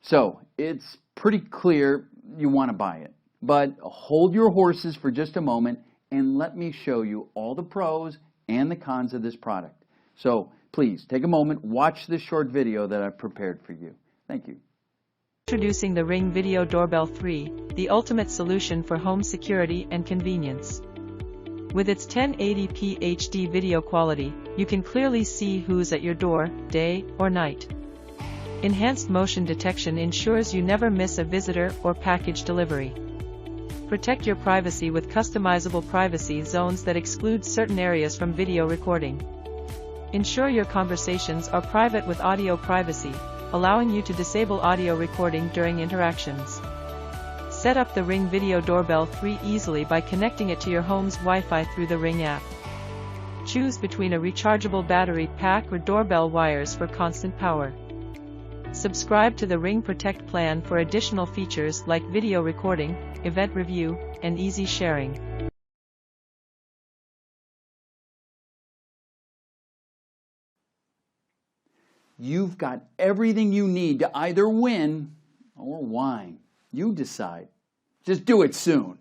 So it's pretty clear you want to buy it. But hold your horses for just a moment and let me show you all the pros and the cons of this product. So please take a moment, watch this short video that I've prepared for you. Thank you. Introducing the Ring Video Doorbell 3, the ultimate solution for home security and convenience. With its 1080p HD video quality, you can clearly see who's at your door, day or night. Enhanced motion detection ensures you never miss a visitor or package delivery. Protect your privacy with customizable privacy zones that exclude certain areas from video recording. Ensure your conversations are private with audio privacy, allowing you to disable audio recording during interactions. Set up the Ring Video Doorbell 3 easily by connecting it to your home's Wi-Fi through the Ring app. Choose between a rechargeable battery pack or doorbell wires for constant power. Subscribe to the Ring Protect plan for additional features like video recording, event review, and easy sharing. You've got everything you need to either win or whine. You decide. Just do it soon.